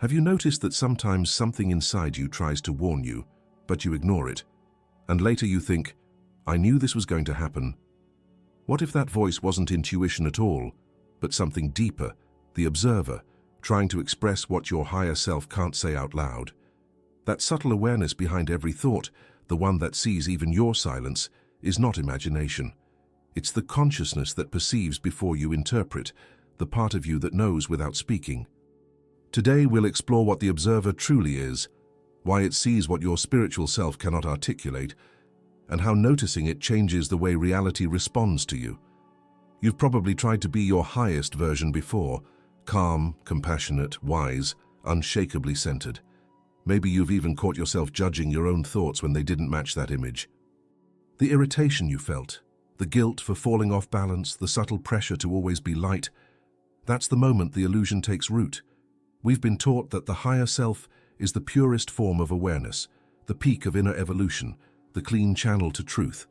Have you noticed that sometimes something inside you tries to warn you, but you ignore it, and later you think, I knew this was going to happen? What if that voice wasn't intuition at all, but something deeper, the observer, trying to express what your higher self can't say out loud? That subtle awareness behind every thought, the one that sees even your silence, is not imagination. It's the consciousness that perceives before you interpret, the part of you that knows without speaking. Today we'll explore what the observer truly is, why it sees what your spiritual self cannot articulate, and how noticing it changes the way reality responds to you. You've probably tried to be your highest version before, calm, compassionate, wise, unshakably centered. Maybe you've even caught yourself judging your own thoughts when they didn't match that image. The irritation you felt, the guilt for falling off balance, the subtle pressure to always be light, that's the moment the illusion takes root. We've been taught that the higher self is the purest form of awareness, the peak of inner evolution, the clean channel to truth.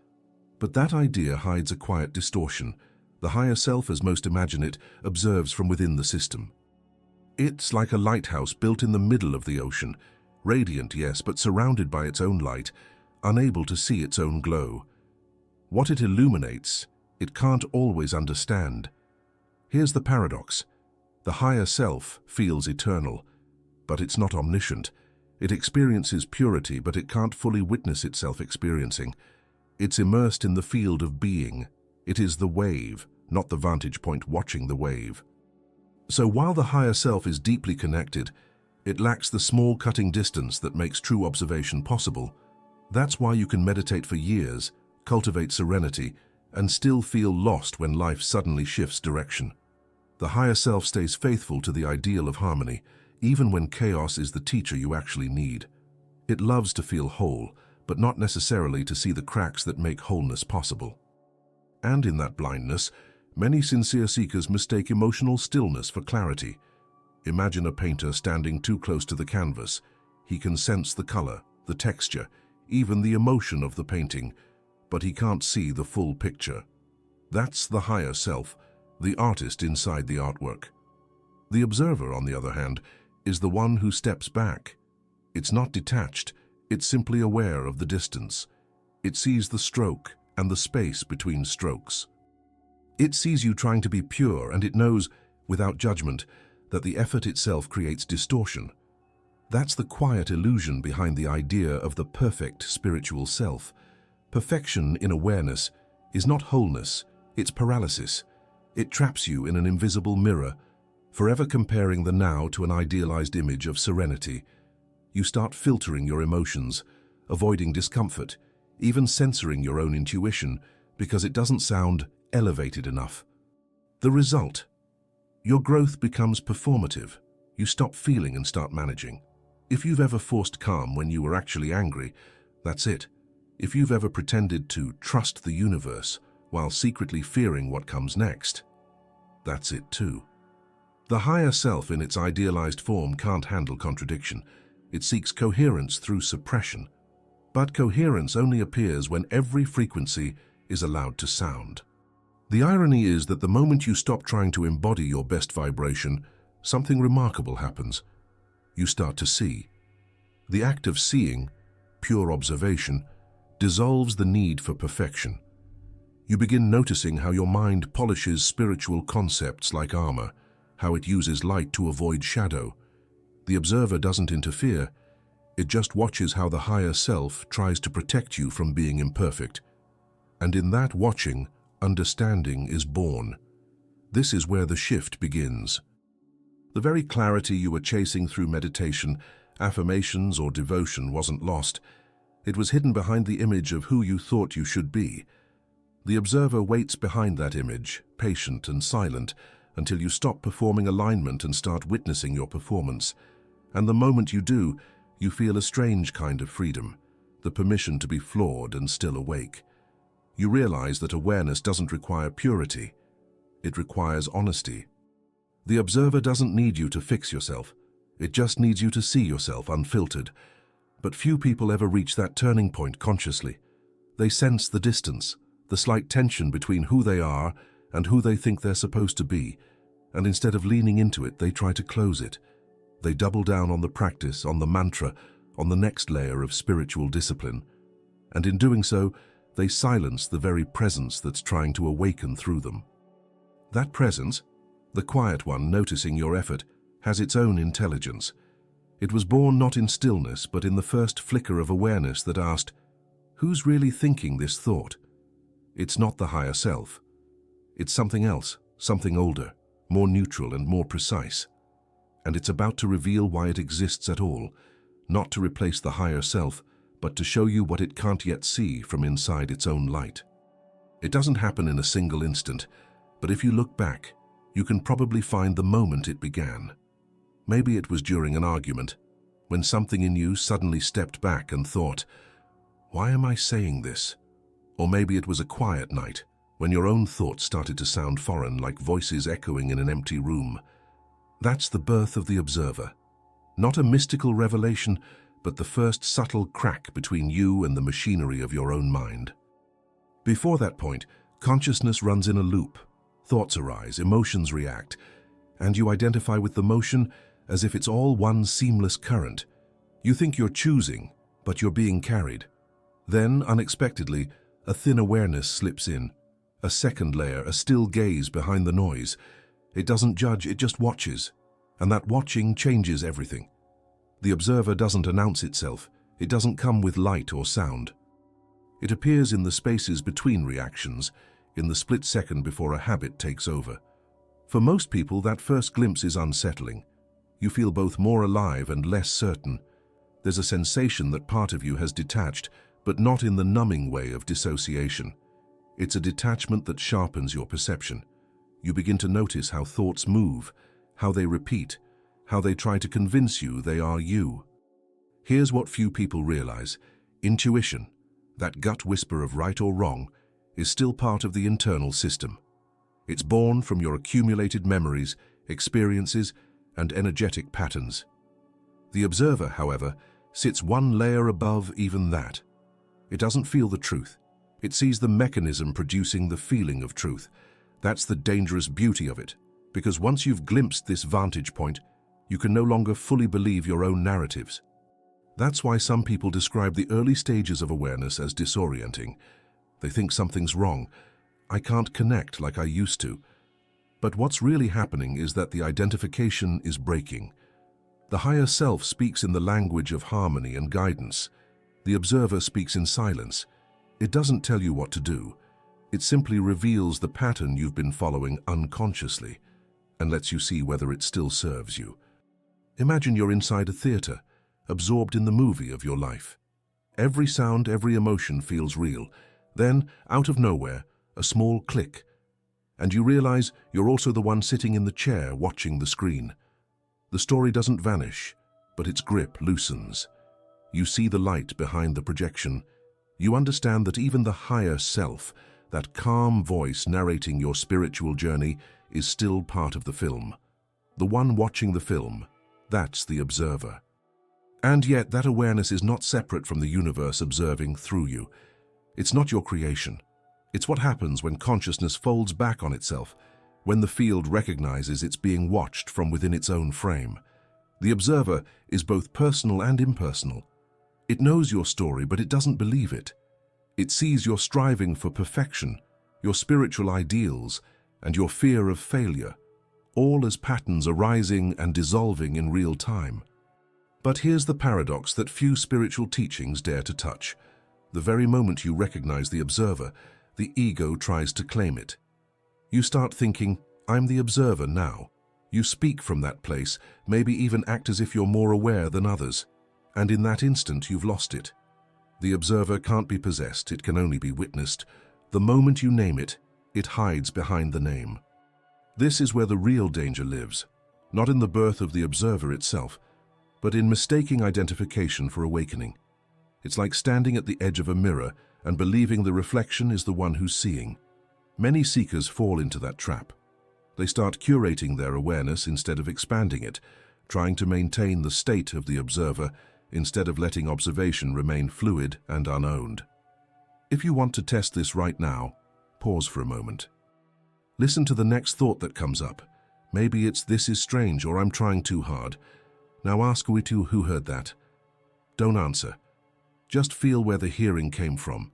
But that idea hides a quiet distortion. The higher self, as most imagine it, observes from within the system. It's like a lighthouse built in the middle of the ocean, radiant, yes, but surrounded by its own light, unable to see its own glow. What it illuminates, it can't always understand. Here's the paradox. The higher self feels eternal, but it's not omniscient. It experiences purity, but it can't fully witness itself experiencing. It's immersed in the field of being. It is the wave, not the vantage point watching the wave. So while the higher self is deeply connected, it lacks the small cutting distance that makes true observation possible. That's why you can meditate for years, cultivate serenity, and still feel lost when life suddenly shifts direction. The higher self stays faithful to the ideal of harmony, even when chaos is the teacher you actually need. It loves to feel whole, but not necessarily to see the cracks that make wholeness possible. And in that blindness, many sincere seekers mistake emotional stillness for clarity. Imagine a painter standing too close to the canvas. He can sense the color, the texture, even the emotion of the painting, but he can't see the full picture. That's the higher self, the artist inside the artwork. The observer, on the other hand, is the one who steps back. It's not detached, it's simply aware of the distance. It sees the stroke and the space between strokes. It sees you trying to be pure, and it knows, without judgment, that the effort itself creates distortion. That's the quiet illusion behind the idea of the perfect spiritual self. Perfection in awareness is not wholeness, it's paralysis. It traps you in an invisible mirror, forever comparing the now to an idealized image of serenity. You start filtering your emotions, avoiding discomfort, even censoring your own intuition because it doesn't sound elevated enough. The result? Your growth becomes performative. You stop feeling and start managing. If you've ever forced calm when you were actually angry, that's it. If you've ever pretended to trust the universe while secretly fearing what comes next, that's it too. The higher self in its idealized form can't handle contradiction. It seeks coherence through suppression. But coherence only appears when every frequency is allowed to sound. The irony is that the moment you stop trying to embody your best vibration, something remarkable happens. You start to see. The act of seeing, pure observation, dissolves the need for perfection. You begin noticing how your mind polishes spiritual concepts like armor, how it uses light to avoid shadow. The observer doesn't interfere. It just watches how the higher self tries to protect you from being imperfect. And in that watching, understanding is born. This is where the shift begins. The very clarity you were chasing through meditation, affirmations, or devotion wasn't lost. It was hidden behind the image of who you thought you should be. The observer waits behind that image, patient and silent, until you stop performing alignment and start witnessing your performance. And the moment you do, you feel a strange kind of freedom, the permission to be flawed and still awake. You realize that awareness doesn't require purity. It requires honesty. The observer doesn't need you to fix yourself. It just needs you to see yourself unfiltered. But few people ever reach that turning point consciously. They sense the distance, the slight tension between who they are and who they think they're supposed to be, and instead of leaning into it, they try to close it. They double down on the practice, on the mantra, on the next layer of spiritual discipline. And in doing so, they silence the very presence that's trying to awaken through them. That presence, the quiet one noticing your effort, has its own intelligence. It was born not in stillness, but in the first flicker of awareness that asked, who's really thinking this thought? It's not the higher self. It's something else, something older, more neutral and more precise. And it's about to reveal why it exists at all, not to replace the higher self, but to show you what it can't yet see from inside its own light. It doesn't happen in a single instant, but if you look back, you can probably find the moment it began. Maybe it was during an argument, when something in you suddenly stepped back and thought, why am I saying this? Or maybe it was a quiet night, when your own thoughts started to sound foreign, like voices echoing in an empty room. That's the birth of the observer. Not a mystical revelation, but the first subtle crack between you and the machinery of your own mind. Before that point, consciousness runs in a loop. Thoughts arise, emotions react, and you identify with the motion as if it's all one seamless current. You think you're choosing, but you're being carried. Then, unexpectedly, a thin awareness slips in. A second layer, a still gaze behind the noise. It doesn't judge, it just watches. And that watching changes everything. The observer doesn't announce itself. It doesn't come with light or sound. It appears in the spaces between reactions, in the split second before a habit takes over. For most people, that first glimpse is unsettling. You feel both more alive and less certain. There's a sensation that part of you has detached, but not in the numbing way of dissociation. It's a detachment that sharpens your perception. You begin to notice how thoughts move, how they repeat, how they try to convince you they are you. Here's what few people realize. Intuition, that gut whisper of right or wrong, is still part of the internal system. It's born from your accumulated memories, experiences, and energetic patterns. The observer, however, sits one layer above even that. It doesn't feel the truth. It sees the mechanism producing the feeling of truth. That's the dangerous beauty of it, because once you've glimpsed this vantage point, you can no longer fully believe your own narratives. That's why some people describe the early stages of awareness as disorienting. They think something's wrong. I can't connect like I used to. But what's really happening is that the identification is breaking. The higher self speaks in the language of harmony and guidance. The observer speaks in silence. It doesn't tell you what to do. It simply reveals the pattern you've been following unconsciously and lets you see whether it still serves you. Imagine you're inside a theater, absorbed in the movie of your life. Every sound, every emotion feels real. Then, out of nowhere, a small click, and you realize you're also the one sitting in the chair watching the screen. The story doesn't vanish, but its grip loosens. You see the light behind the projection. You understand that even the higher self, that calm voice narrating your spiritual journey, is still part of the film. The one watching the film, that's the observer. And yet that awareness is not separate from the universe observing through you. It's not your creation. It's what happens when consciousness folds back on itself, when the field recognizes it's being watched from within its own frame. The observer is both personal and impersonal. It knows your story, but it doesn't believe it. It sees your striving for perfection, your spiritual ideals, and your fear of failure, all as patterns arising and dissolving in real time. But here's the paradox that few spiritual teachings dare to touch. The very moment you recognize the observer, the ego tries to claim it. You start thinking, I'm the observer now. You speak from that place, maybe even act as if you're more aware than others. And in that instant, you've lost it. The observer can't be possessed, it can only be witnessed. The moment you name it, it hides behind the name. This is where the real danger lives, not in the birth of the observer itself, but in mistaking identification for awakening. It's like standing at the edge of a mirror and believing the reflection is the one who's seeing. Many seekers fall into that trap. They start curating their awareness instead of expanding it, trying to maintain the state of the observer instead of letting observation remain fluid and unowned. If you want to test this right now, pause for a moment. Listen to the next thought that comes up. Maybe it's "this is strange" or "I'm trying too hard." Now ask who heard that. Don't answer. Just feel where the hearing came from.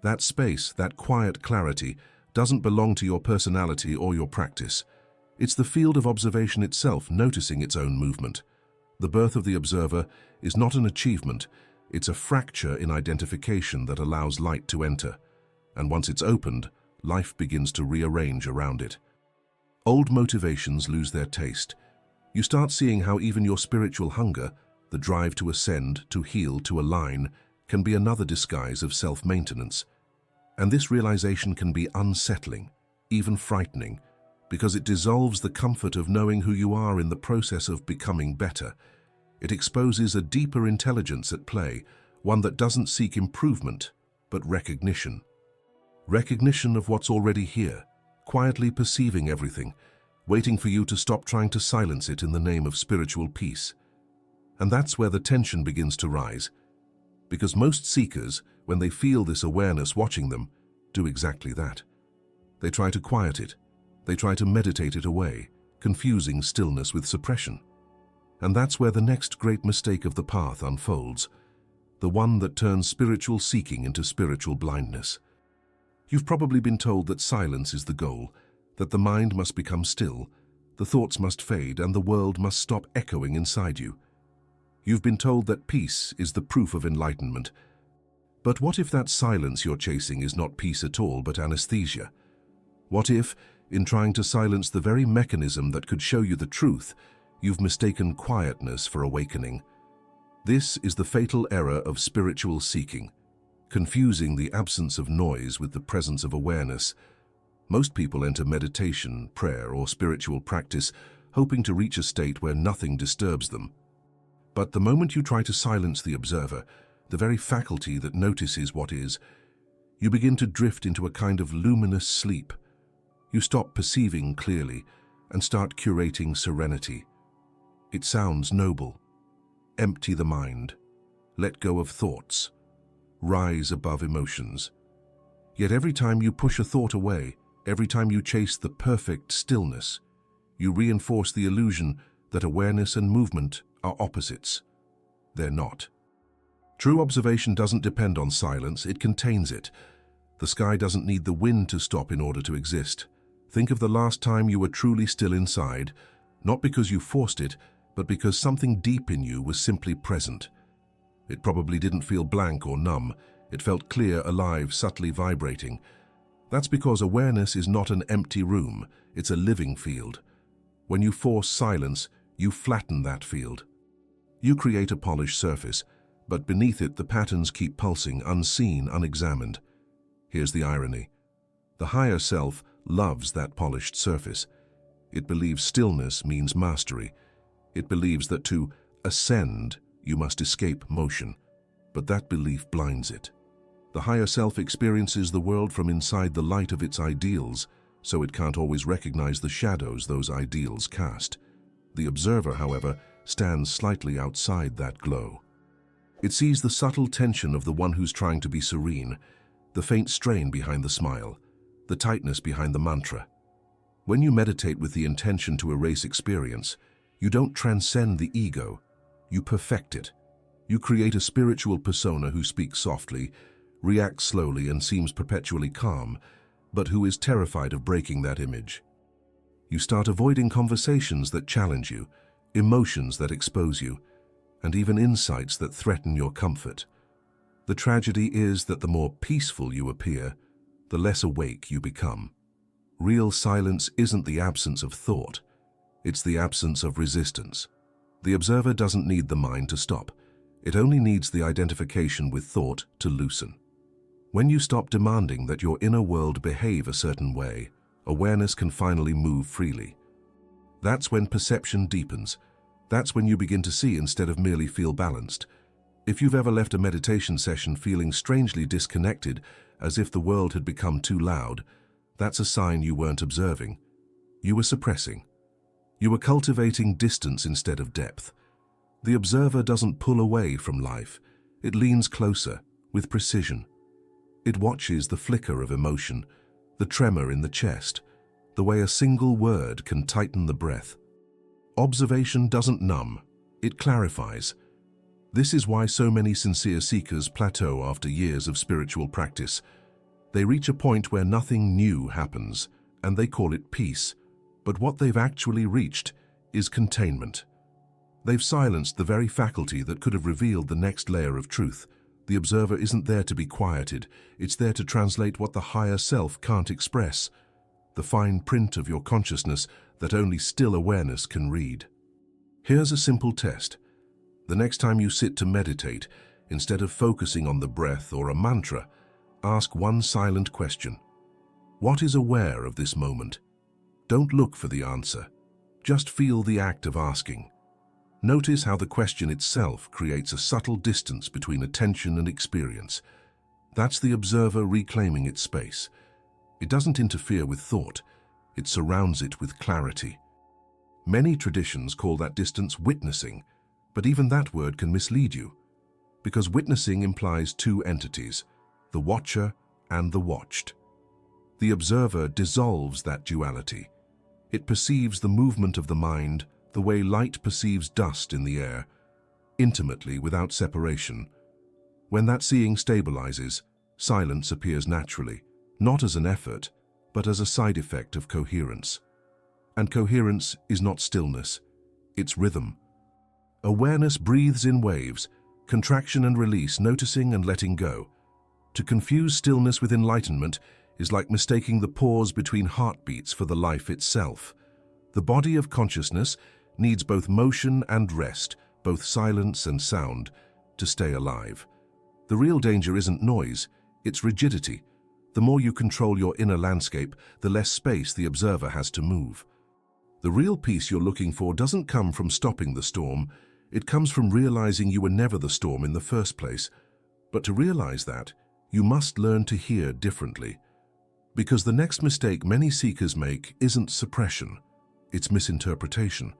That space, that quiet clarity, doesn't belong to your personality or your practice. It's the field of observation itself noticing its own movement. The birth of the observer is not an achievement, it's a fracture in identification that allows light to enter. And once it's opened, life begins to rearrange around it. Old motivations lose their taste. You start seeing how even your spiritual hunger, the drive to ascend, to heal, to align, can be another disguise of self-maintenance. And this realization can be unsettling, even frightening, because it dissolves the comfort of knowing who you are in the process of becoming better. It exposes a deeper intelligence at play, one that doesn't seek improvement, but recognition. Recognition of what's already here, quietly perceiving everything, waiting for you to stop trying to silence it in the name of spiritual peace. And that's where the tension begins to rise, because most seekers, when they feel this awareness watching them, do exactly that. They try to quiet it. They try to meditate it away, confusing stillness with suppression. And that's where the next great mistake of the path unfolds, the one that turns spiritual seeking into spiritual blindness. You've probably been told that silence is the goal, that the mind must become still, the thoughts must fade, and the world must stop echoing inside you. You've been told that peace is the proof of enlightenment. But what if that silence you're chasing is not peace at all, but anesthesia? What if, in trying to silence the very mechanism that could show you the truth, you've mistaken quietness for awakening? This is the fatal error of spiritual seeking, confusing the absence of noise with the presence of awareness. Most people enter meditation, prayer, or spiritual practice hoping to reach a state where nothing disturbs them. But the moment you try to silence the observer, the very faculty that notices what is, you begin to drift into a kind of luminous sleep. You stop perceiving clearly and start curating serenity. It sounds noble. Empty the mind. Let go of thoughts. Rise above emotions. Yet every time you push a thought away, every time you chase the perfect stillness, you reinforce the illusion that awareness and movement are opposites. They're not. True observation doesn't depend on silence, it contains it. The sky doesn't need the wind to stop in order to exist. Think of the last time you were truly still inside, not because you forced it, but because something deep in you was simply present. It probably didn't feel blank or numb. It felt clear, alive, subtly vibrating. That's because awareness is not an empty room, it's a living field. When you force silence, you flatten that field. You create a polished surface, but beneath it the patterns keep pulsing, unseen, unexamined. Here's the irony. The higher self loves that polished surface. It believes stillness means mastery. It believes that to ascend, you must escape motion. But that belief blinds it. The higher self experiences the world from inside the light of its ideals, so it can't always recognize the shadows those ideals cast. The observer, however, stands slightly outside that glow. It sees the subtle tension of the one who's trying to be serene, the faint strain behind the smile, the tightness behind the mantra. When you meditate with the intention to erase experience, you don't transcend the ego, you perfect it. You create a spiritual persona who speaks softly, reacts slowly, and seems perpetually calm, but who is terrified of breaking that image. You start avoiding conversations that challenge you, emotions that expose you, and even insights that threaten your comfort. The tragedy is that the more peaceful you appear, the less awake you become. Real silence isn't the absence of thought, it's the absence of resistance. The observer doesn't need the mind to stop. It only needs the identification with thought to loosen. When you stop demanding that your inner world behave a certain way, awareness can finally move freely. That's when perception deepens. That's when you begin to see instead of merely feel balanced. If you've ever left a meditation session feeling strangely disconnected, as if the world had become too loud, that's a sign you weren't observing. You were suppressing. You were cultivating distance instead of depth. The observer doesn't pull away from life. It leans closer, with precision. It watches the flicker of emotion, the tremor in the chest, the way a single word can tighten the breath. Observation doesn't numb, It clarifies. This is why so many sincere seekers plateau after years of spiritual practice. They reach a point where nothing new happens, and they call it peace. But what they've actually reached is containment. They've silenced the very faculty that could have revealed the next layer of truth. The observer isn't there to be quieted, it's there to translate what the higher self can't express, the fine print of your consciousness that only still awareness can read. Here's a simple test. The next time you sit to meditate, instead of focusing on the breath or a mantra, ask one silent question. What is aware of this moment? Don't look for the answer. Just feel the act of asking. Notice how the question itself creates a subtle distance between attention and experience. That's the observer reclaiming its space. It doesn't interfere with thought. It surrounds it with clarity. Many traditions call that distance witnessing, but even that word can mislead you, because witnessing implies two entities, the watcher and the watched. The observer dissolves that duality. It perceives the movement of the mind the way light perceives dust in the air, intimately without separation. When that seeing stabilizes, silence appears naturally, not as an effort, but as a side effect of coherence. And coherence is not stillness, it's rhythm. Awareness breathes in waves, contraction and release, noticing and letting go. To confuse stillness with enlightenment is like mistaking the pause between heartbeats for the life itself. The body of consciousness needs both motion and rest, both silence and sound, to stay alive. The real danger isn't noise, it's rigidity. The more you control your inner landscape, the less space the observer has to move. The real peace you're looking for doesn't come from stopping the storm, it comes from realizing you were never the storm in the first place. But to realize that, you must learn to hear differently. Because the next mistake many seekers make isn't suppression, it's misinterpretation.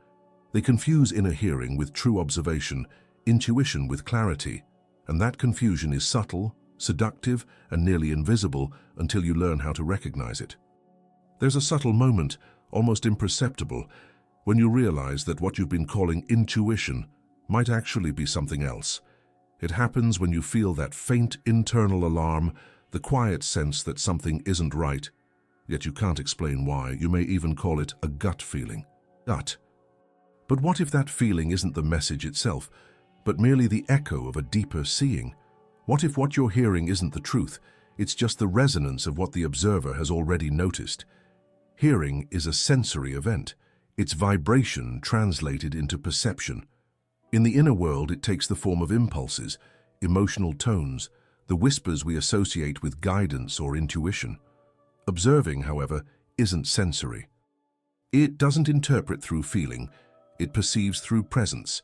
They confuse inner hearing with true observation, intuition with clarity, and that confusion is subtle, seductive, and nearly invisible until you learn how to recognize it. There's a subtle moment, almost imperceptible, when you realize that what you've been calling intuition might actually be something else. It happens when you feel that faint internal alarm, the quiet sense that something isn't right, yet you can't explain why. You may even call it a gut feeling. Gut. But what if that feeling isn't the message itself, but merely the echo of a deeper seeing? What if what you're hearing isn't the truth, it's just the resonance of what the observer has already noticed? Hearing is a sensory event. It's vibration translated into perception. In the inner world, it takes the form of impulses, emotional tones, the whispers we associate with guidance or intuition. Observing, however, isn't sensory. It doesn't interpret through feeling, it perceives through presence.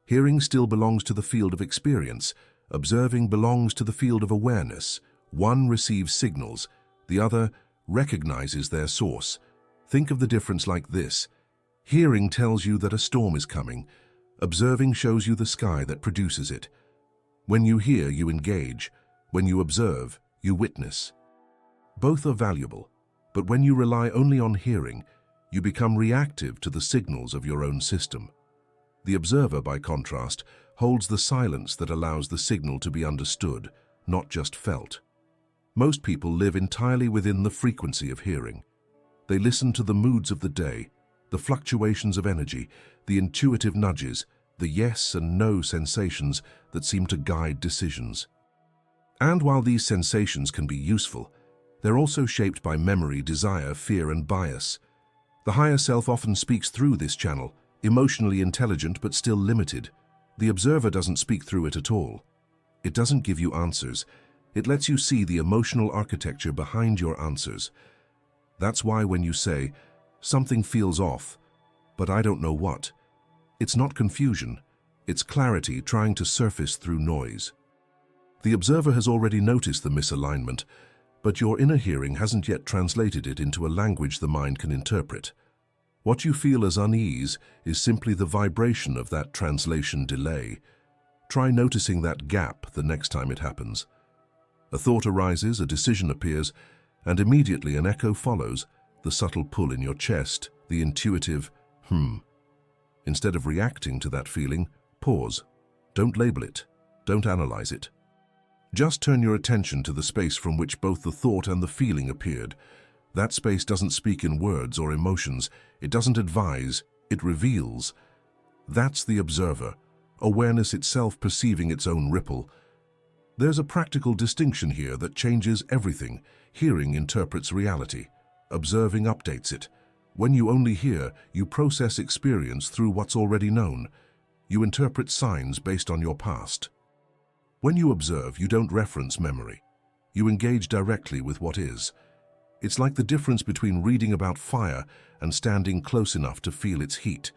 Hearing still belongs to the field of experience. Observing belongs to the field of awareness. One receives signals, the other recognizes their source. Think of the difference like this. Hearing tells you that a storm is coming. Observing shows you the sky that produces it. When you hear, you engage. When you observe, you witness. Both are valuable, but when you rely only on hearing, you become reactive to the signals of your own system. The observer, by contrast, holds the silence that allows the signal to be understood, not just felt. Most people live entirely within the frequency of hearing. They listen to the moods of the day, the fluctuations of energy, the intuitive nudges, the yes and no sensations that seem to guide decisions. And while these sensations can be useful, they're also shaped by memory, desire, fear, and bias. The higher self often speaks through this channel, emotionally intelligent but still limited. The observer doesn't speak through it at all. It doesn't give you answers. It lets you see the emotional architecture behind your answers. That's why when you say, "Something feels off, but I don't know what," it's not confusion, it's clarity trying to surface through noise. The observer has already noticed the misalignment, but your inner hearing hasn't yet translated it into a language the mind can interpret. What you feel as unease is simply the vibration of that translation delay. Try noticing that gap the next time it happens. A thought arises, a decision appears, and immediately an echo follows, the subtle pull in your chest, the intuitive, Instead of reacting to that feeling, Pause. Don't label it. Don't analyze it. Just turn your attention to the space from which both the thought and the feeling appeared. That space doesn't speak in words or emotions. It doesn't advise. It reveals. That's the observer, awareness itself perceiving its own ripple. There's a practical distinction here that changes everything. Hearing interprets reality. Observing updates it. When you only hear, you process experience through what's already known. You interpret signs based on your past. When you observe, you don't reference memory. You engage directly with what is. It's like the difference between reading about fire and standing close enough to feel its heat.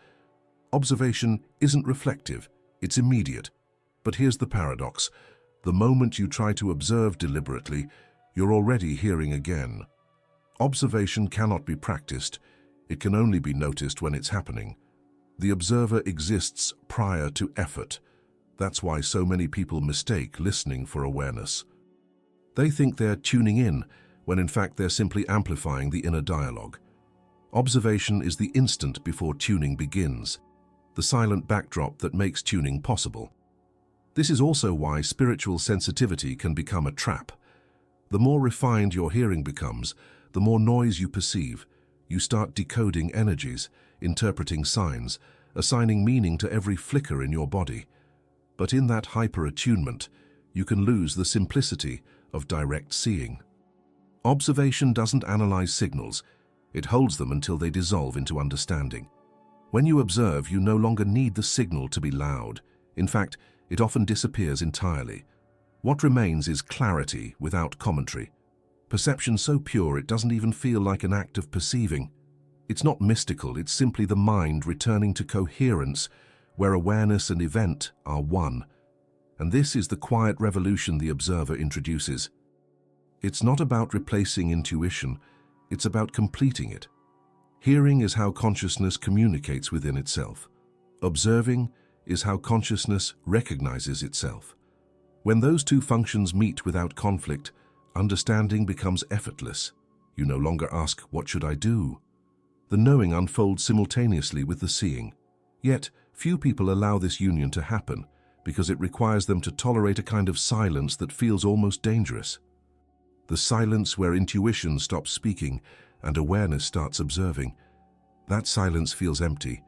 Observation isn't reflective, it's immediate. But here's the paradox. The moment you try to observe deliberately, you're already hearing again. Observation cannot be practiced. It can only be noticed when it's happening. The observer exists prior to effort. That's why so many people mistake listening for awareness. They think they're tuning in, when in fact they're simply amplifying the inner dialogue. Observation is the instant before tuning begins, the silent backdrop that makes tuning possible. This is also why spiritual sensitivity can become a trap. The more refined your hearing becomes, the more noise you perceive. You start decoding energies, interpreting signs, assigning meaning to every flicker in your body. But in that hyper-attunement, you can lose the simplicity of direct seeing. Observation doesn't analyze signals. It holds them until they dissolve into understanding. When you observe, you no longer need the signal to be loud. In fact, it often disappears entirely. What remains is clarity without commentary. Perception so pure it doesn't even feel like an act of perceiving. It's not mystical, it's simply the mind returning to coherence, where awareness and event are one. And this is the quiet revolution the observer introduces. It's not about replacing intuition, it's about completing it. Hearing is how consciousness communicates within itself. Observing is how consciousness recognizes itself. When those two functions meet without conflict, understanding becomes effortless. You no longer ask, "What should I do?" The knowing unfolds simultaneously with the seeing. Yet, few people allow this union to happen because it requires them to tolerate a kind of silence that feels almost dangerous. The silence where intuition stops speaking and awareness starts observing. That silence feels empty,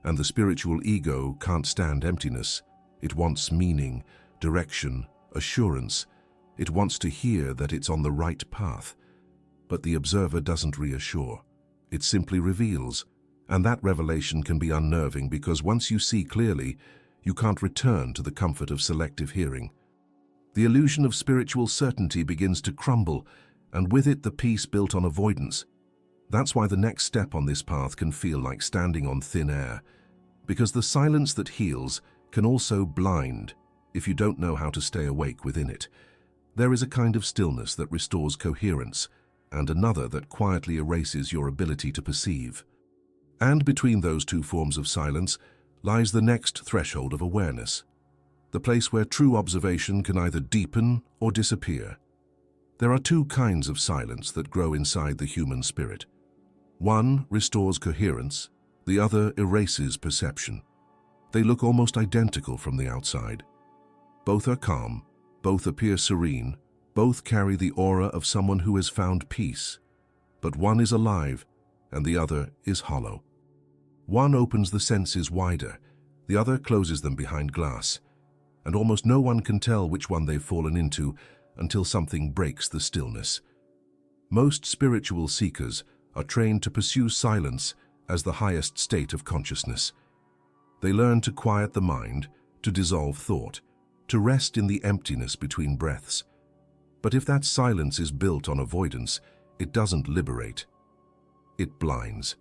and the spiritual ego can't stand emptiness. It wants meaning, direction, assurance. It wants to hear that it's on the right path. But the observer doesn't reassure. It simply reveals. And that revelation can be unnerving because once you see clearly, you can't return to the comfort of selective hearing. The illusion of spiritual certainty begins to crumble, and with it the peace built on avoidance. That's why the next step on this path can feel like standing on thin air, because the silence that heals can also blind if you don't know how to stay awake within it. There is a kind of stillness that restores coherence, and another that quietly erases your ability to perceive. And between those two forms of silence lies the next threshold of awareness, the place where true observation can either deepen or disappear. There are two kinds of silence that grow inside the human spirit. One restores coherence, the other erases perception. They look almost identical from the outside. Both are calm, both appear serene, both carry the aura of someone who has found peace. But one is alive, and the other is hollow. One opens the senses wider, the other closes them behind glass, and almost no one can tell which one they've fallen into until something breaks the stillness. Most spiritual seekers are trained to pursue silence as the highest state of consciousness. They learn to quiet the mind, to dissolve thought, to rest in the emptiness between breaths. But if that silence is built on avoidance, it doesn't liberate. It blinds.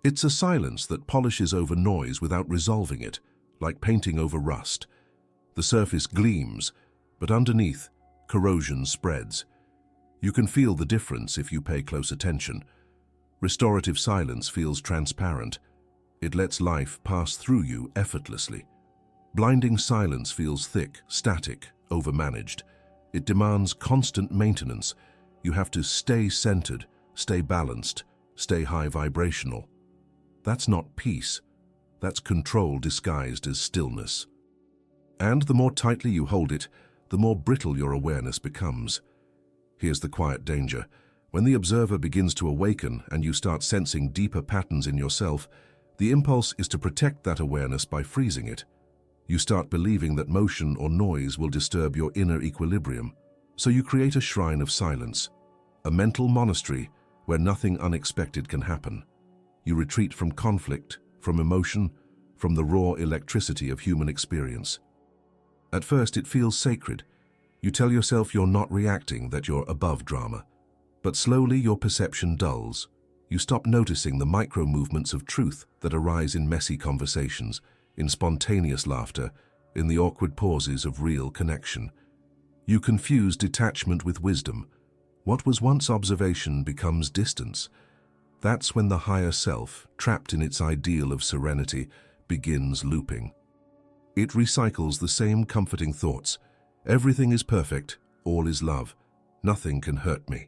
It's a silence that polishes over noise without resolving it, like painting over rust. The surface gleams, but underneath, corrosion spreads. You can feel the difference if you pay close attention. Restorative silence feels transparent. It lets life pass through you effortlessly. Blinding silence feels thick, static, overmanaged. It demands constant maintenance. You have to stay centered, stay balanced, stay high vibrational. That's not peace. That's control disguised as stillness. And the more tightly you hold it, the more brittle your awareness becomes. Here's the quiet danger. When the observer begins to awaken and you start sensing deeper patterns in yourself, the impulse is to protect that awareness by freezing it. You start believing that motion or noise will disturb your inner equilibrium. So you create a shrine of silence, a mental monastery where nothing unexpected can happen. You retreat from conflict, from emotion, from the raw electricity of human experience. At first it feels sacred. You tell yourself you're not reacting, that you're above drama. But slowly your perception dulls. You stop noticing the micro-movements of truth that arise in messy conversations, in spontaneous laughter, in the awkward pauses of real connection. You confuse detachment with wisdom. What was once observation becomes distance. That's when the higher self, trapped in its ideal of serenity, begins looping. It recycles the same comforting thoughts. Everything is perfect, all is love, nothing can hurt me.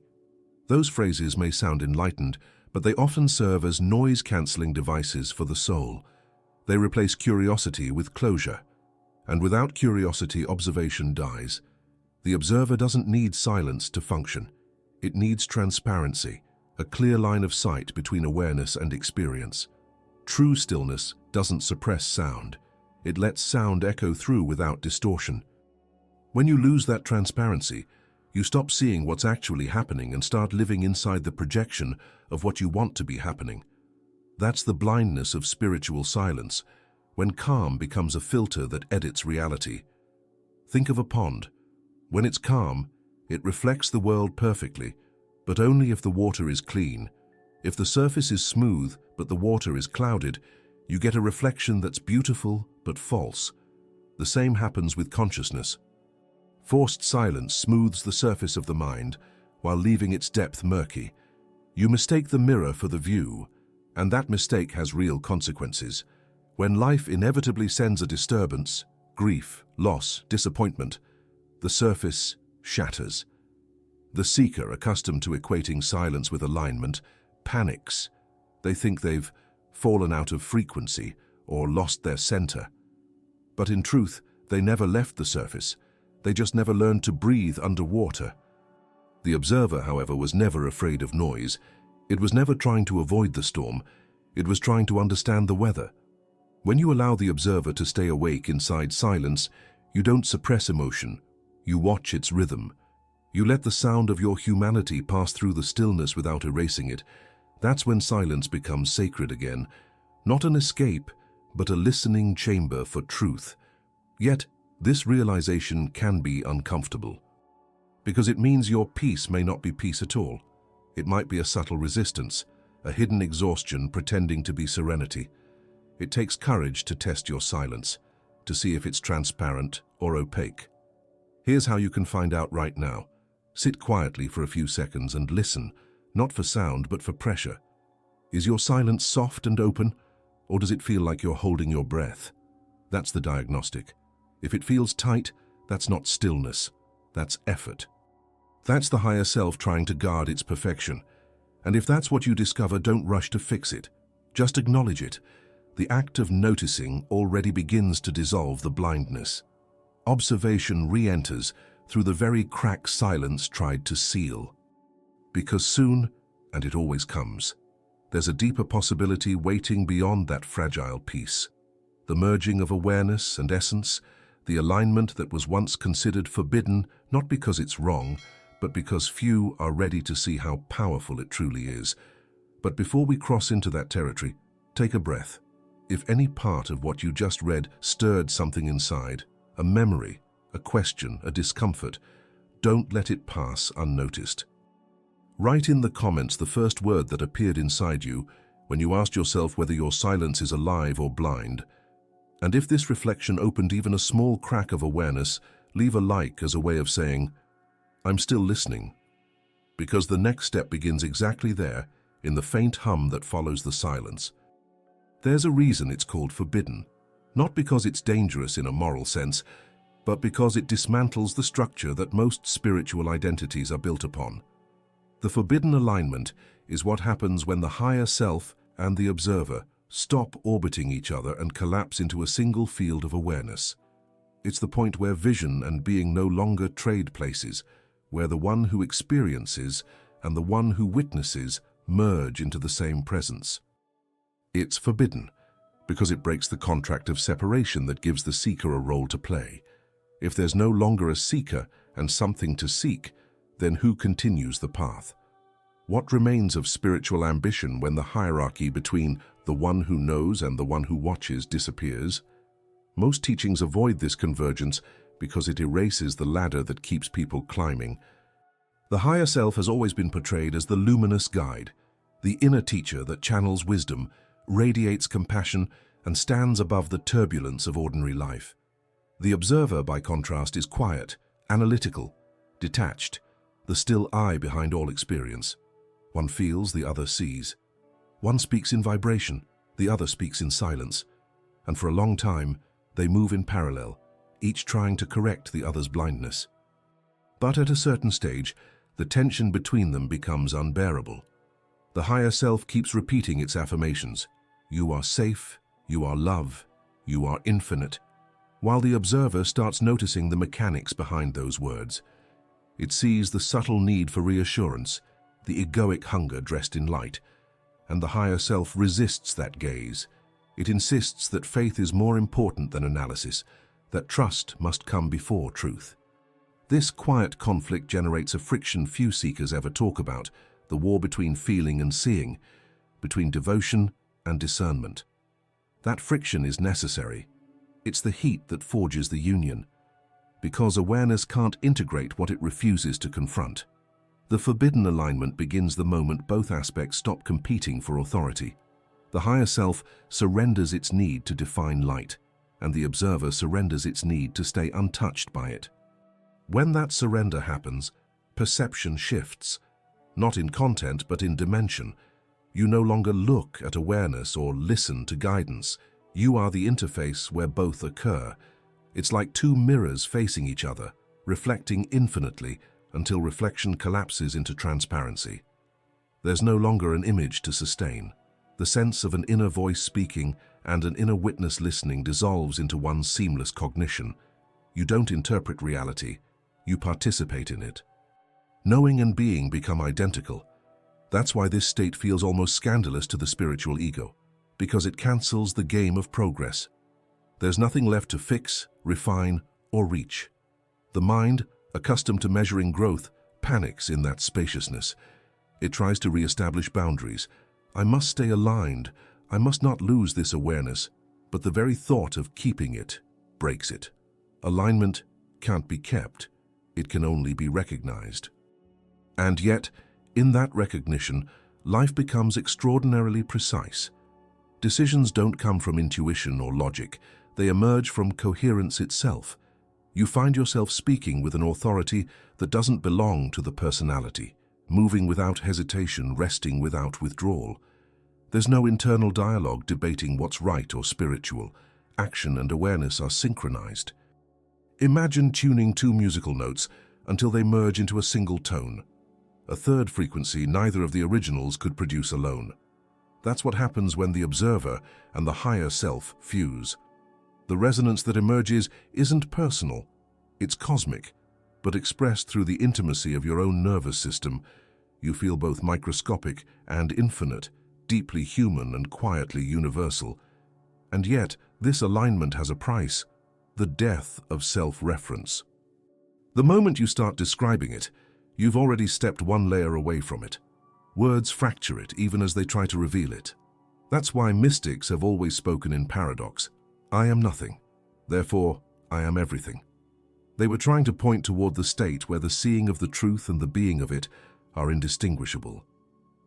Those phrases may sound enlightened, but they often serve as noise-cancelling devices for the soul. They replace curiosity with closure. And without curiosity, observation dies. The observer doesn't need silence to function. It needs transparency, a clear line of sight between awareness and experience. True stillness doesn't suppress sound. It lets sound echo through without distortion. When you lose that transparency, you stop seeing what's actually happening and start living inside the projection of what you want to be happening. That's the blindness of spiritual silence, when calm becomes a filter that edits reality. Think of a pond. When it's calm, it reflects the world perfectly, but only if the water is clean. If the surface is smooth, but the water is clouded, you get a reflection that's beautiful but false. The same happens with consciousness. Forced silence smooths the surface of the mind, while leaving its depth murky. You mistake the mirror for the view, and that mistake has real consequences. When life inevitably sends a disturbance, grief, loss, disappointment, the surface shatters. The seeker, accustomed to equating silence with alignment, panics. They think they've fallen out of frequency or lost their center. But in truth, they never left the surface. They just never learned to breathe underwater. The observer, however, was never afraid of noise. It was never trying to avoid the storm. It was trying to understand the weather. When you allow the observer to stay awake inside silence, you don't suppress emotion. You watch its rhythm. You let the sound of your humanity pass through the stillness without erasing it. That's when silence becomes sacred again. Not an escape, but a listening chamber for truth. Yet, this realization can be uncomfortable, because it means your peace may not be peace at all. It might be a subtle resistance, a hidden exhaustion pretending to be serenity. It takes courage to test your silence, to see if it's transparent or opaque. Here's how you can find out right now. Sit quietly for a few seconds and listen, not for sound but for pressure. Is your silence soft and open, or does it feel like you're holding your breath? That's the diagnostic. If it feels tight, that's not stillness, that's effort. That's the higher self trying to guard its perfection. And if that's what you discover, don't rush to fix it. Just acknowledge it. The act of noticing already begins to dissolve the blindness. Observation re-enters through the very crack silence tried to seal. Because soon, and it always comes, there's a deeper possibility waiting beyond that fragile peace. The merging of awareness and essence, the alignment that was once considered forbidden, not because it's wrong, but because few are ready to see how powerful it truly is. But before we cross into that territory, take a breath. If any part of what you just read stirred something inside, a memory, a question, a discomfort, don't let it pass unnoticed. Write in the comments the first word that appeared inside you when you asked yourself whether your silence is alive or blind. And if this reflection opened even a small crack of awareness, leave a like as a way of saying, I'm still listening. Because the next step begins exactly there, in the faint hum that follows the silence. There's a reason it's called forbidden, not because it's dangerous in a moral sense, but because it dismantles the structure that most spiritual identities are built upon. The forbidden alignment is what happens when the higher self and the observer stop orbiting each other and collapse into a single field of awareness. It's the point where vision and being no longer trade places, where the one who experiences and the one who witnesses merge into the same presence. It's forbidden, because it breaks the contract of separation that gives the seeker a role to play. If there's no longer a seeker and something to seek, then who continues the path? What remains of spiritual ambition when the hierarchy between the one who knows and the one who watches disappears? Most teachings avoid this convergence because it erases the ladder that keeps people climbing. The higher self has always been portrayed as the luminous guide, the inner teacher that channels wisdom, radiates compassion, and stands above the turbulence of ordinary life. The observer, by contrast, is quiet, analytical, detached, the still eye behind all experience. One feels, the other sees. One speaks in vibration, the other speaks in silence. And for a long time, they move in parallel, each trying to correct the other's blindness. But at a certain stage, the tension between them becomes unbearable. The higher self keeps repeating its affirmations. You are safe, you are love, you are infinite, while the observer starts noticing the mechanics behind those words. It sees the subtle need for reassurance, the egoic hunger dressed in light, and the higher self resists that gaze. It insists that faith is more important than analysis, that trust must come before truth. This quiet conflict generates a friction few seekers ever talk about, the war between feeling and seeing, between devotion and discernment. That friction is necessary. It's the heat that forges the union, because awareness can't integrate what it refuses to confront. The forbidden alignment begins the moment both aspects stop competing for authority. The higher self surrenders its need to define light, and the observer surrenders its need to stay untouched by it. When that surrender happens, perception shifts, not in content but in dimension. You no longer look at awareness or listen to guidance. You are the interface where both occur. It's like two mirrors facing each other, reflecting infinitely until reflection collapses into transparency. There's no longer an image to sustain. The sense of an inner voice speaking and an inner witness listening dissolves into one seamless cognition. You don't interpret reality, you participate in it. Knowing and being become identical. That's why this state feels almost scandalous to the spiritual ego, because it cancels the game of progress. There's nothing left to fix, refine, or reach. The mind, accustomed to measuring growth, panics in that spaciousness. It tries to re-establish boundaries. I must stay aligned. I must not lose this awareness. But the very thought of keeping it breaks it. Alignment can't be kept. It can only be recognized. And yet, in that recognition, life becomes extraordinarily precise. Decisions don't come from intuition or logic. They emerge from coherence itself. You find yourself speaking with an authority that doesn't belong to the personality, moving without hesitation, resting without withdrawal. There's no internal dialogue debating what's right or spiritual. Action and awareness are synchronized. Imagine tuning two musical notes until they merge into a single tone. A third frequency neither of the originals could produce alone. That's what happens when the observer and the higher self fuse. The resonance that emerges isn't personal, it's cosmic, but expressed through the intimacy of your own nervous system. You feel both microscopic and infinite, deeply human and quietly universal. And yet, this alignment has a price: the death of self-reference. The moment you start describing it, you've already stepped one layer away from it. Words fracture it even as they try to reveal it. That's why mystics have always spoken in paradox. I am nothing, therefore I am everything. They were trying to point toward the state where the seeing of the truth and the being of it are indistinguishable.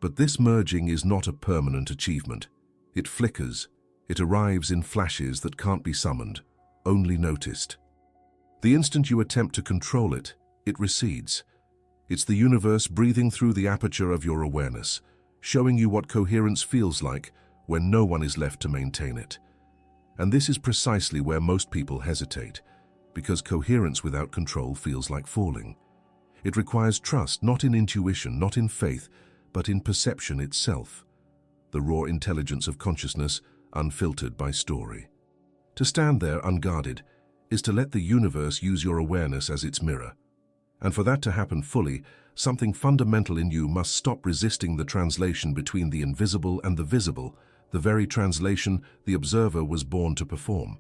But this merging is not a permanent achievement. It flickers. It arrives in flashes that can't be summoned, only noticed. The instant you attempt to control it, it recedes. It's the universe breathing through the aperture of your awareness, showing you what coherence feels like when no one is left to maintain it. And this is precisely where most people hesitate, because coherence without control feels like falling. It requires trust, not in intuition, not in faith, but in perception itself. The raw intelligence of consciousness, unfiltered by story. To stand there unguarded is to let the universe use your awareness as its mirror. And for that to happen fully, something fundamental in you must stop resisting the translation between the invisible and the visible, the very translation the observer was born to perform.